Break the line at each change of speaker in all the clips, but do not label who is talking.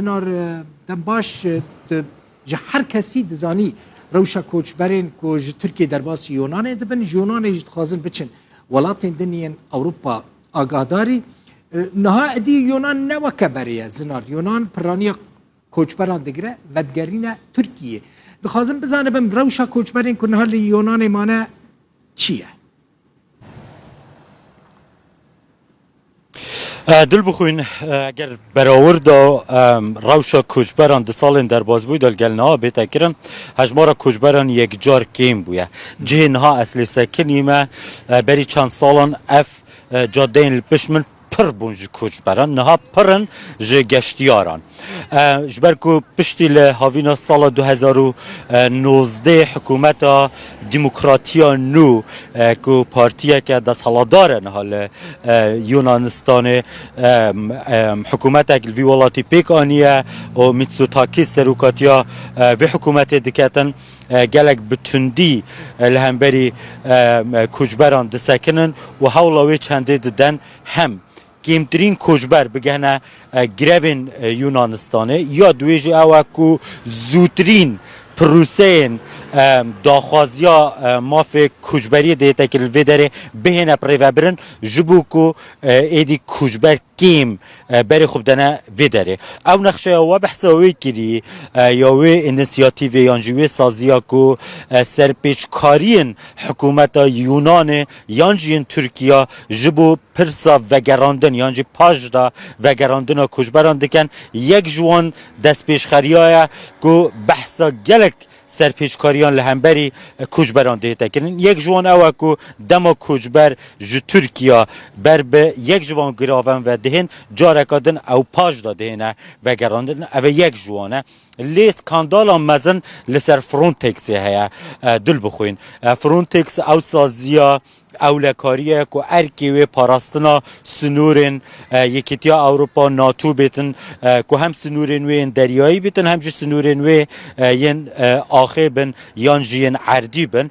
نار دم باش جه هر کسی دزانی روشا کوچبرین کو جه ترکیه درباس یونان دبن یونان جه خازن بچن ولاتین دنیان اوروپا آگاداری نها ادی یونان نوکه بریه زنار یونان پرانی کوچبران دگره ودگرینه ترکیه دخوازم بزنه بم روشا کوچبرین کو نها یونان مانه چیه؟
دل بخوین اگر براورد روشا کوچبران ده سالن در باز بود دلگلنها بیتا کرن هجمارا کوچبران یک جار کیم بویه جهنها اصلی سکنیمه بری چند سالان اف جادین پشمن پر بونج کوچبران نها پرن جه گشتیاران جبر کو پشتی لحاوینا سال 2019 حکومت دموکراتیا نو کو پارتیه که دست حالداره نهال یونانستان حکومت اگل وی ولاتی پیک آنیه و میتسوتاکی سروکاتیا و حکومت دکتن گلک بتندی لهمبری کوچبران دسکنن و حولاوی چنده ددن هم کمترین کوچبر بگهنه گروین یونانستانه یا دویجی اوه کو زودترین پروسین داخوازیا مافی کوچبری دیتا که الوی داره بهنه پریوه برن جبو کو ایدی کوچبر کیم بری خوب دانه وی داره او نخشه و بحث اوی کری یا وی انسیاتیوی یانجوی سازیا کو سرپیچکارین حکومت یونان یانجین ترکیه جبو پرسا وگراندن یانجی پاش دا وگراندن کوچبران دکن یک جوان دست پیشخریای کو بحثا گلک سرپیچکاریان لهمبری کوچبران دیتا کنن یک جوان اوه کو دما کوچبر جو ترکیه بر به یک جوان گراون و دهن جارکادن او پاش دا دهنه و گراندن او یک جوانه لی سکاندال مزن لسر فرونتکسی هیا دل بخوین فرونتکس او سازیا اولکاریه که ارکی و پاراستنا سنورن یکیتیا اروپا ناتو بیتن که هم سنورن و دریایی بیتن هم جو سنورن و ین آخه بن یان جین عردی بن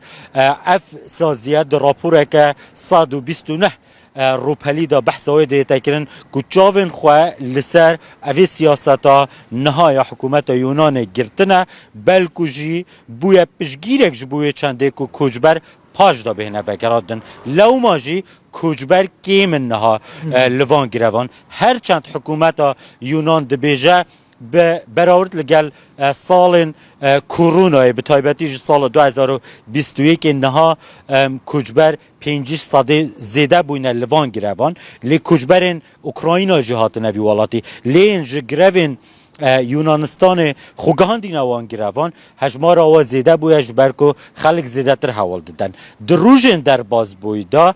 اف سازیه در راپوره که 129 روپلی دا بحث های دیتا کرن که چاوین خواه لسر اوی سیاستا نهای حکومت یونان گرتنه بلکو جی بوی پشگیرک جبوی چنده که کوچبر پاش دا بهنه بگرادن لو ماجی کوچبر کیم نها لوان گروان هرچند حکومت یونان دبیجه براورد لگل سال کرونا به تایبتی سال 2021 نها کوچبر 500 زیده بوینه لوان گروان لی کوچبرین اوکراینا جهات نوی والاتی لین جگروین یونانستان خوگهان دی نوان گروان هجمار آوا زیده بویش برکو خلق زیده تر حوال دادن در روژن در باز بویدا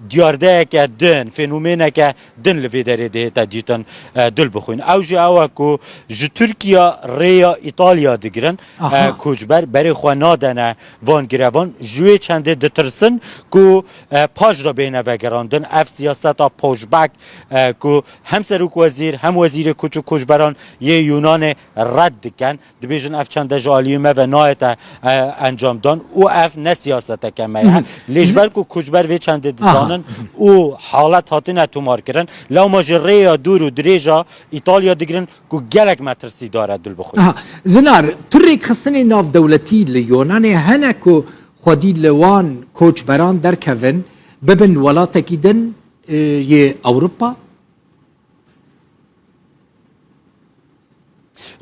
دیارده که دن فنومنه که دن لوی داره ده تا دیتن دل بخوین اوجه اوه که جو ترکیا ریا ایتالیا دگرن کوچبر برای خواه نادنه وان گروان جوی چنده دترسن که پاش را بینه وگراندن اف سیاست پوشبک که هم سروک وزیر هم وزیر کوچبر بران یه یونان رد کن دبیجن اف چند جالیمه و نایت انجام دان او اف نسیاسته کمه لیجبر کو کوچبر و چند دزانن او حالت هاتنه تومار کرن لو ماجره یا دور و دریجا ایتالیا دگرن کو گلک مترسی داره دل بخود
زنار تریک خصنی ناف دولتی لیونان هنه کو خودی لوان کوچبران در کون ببن ولاته کیدن یه اوروپا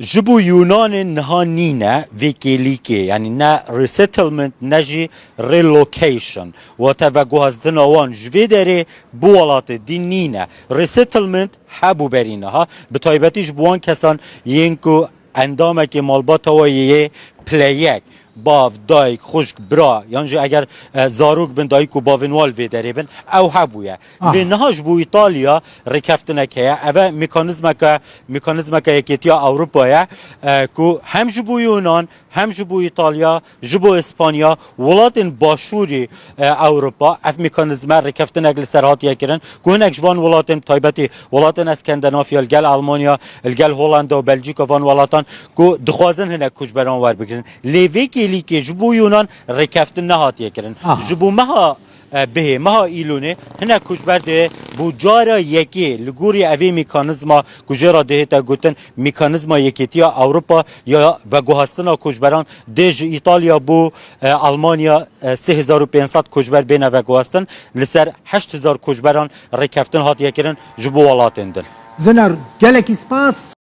جبو یونان نها نینه ویکیلیکی یعنی نه ریسیتلمنت نجی ریلوکیشن و توگوهزدن آوان جوی داره بوالات دی نینه ریسیتلمنت حبو برینه ها به طایبتیش بوان کسان یینکو اندامه که مالبات ها یه پلیک باف دایک خشک برا یعنی اگر زاروک بن دایک و باونوال وی داره بن او هبویه به نهاش بو ایتالیا رکفتنه که اوه میکانیزم که یکیتیا اروپایه که هم جبو یونان هم جبو ایتالیا جبو اسپانیا ولاتن باشوری اروپا اف میکانیزم رکفتنه اگل سرهات یکرن که هنک جوان ولاتن تایبتی ولاتن اسکندنافیا الگل آلمانیا الگل هولندا و بلژیکا وان ولاتن که دخوازن هنک کوچبران ور بگیرن لیوی که جبو یونان رکفتن نهات یکرن جبو مها به مها ایلونه هنه کوچبر ده بو جارا یکی لگوری اوی میکانیزما گجرا ده تا گوتن میکانیزما یکیتیا اروپا یا و گوهستنا کوچبران دج ایتالیا بو آلمانیا 3500 کوچبر بین و گوهستن لسر 8000 کوچبران رکفتن هات یکرن جبو ولاتندن
زنر گلکی سپاس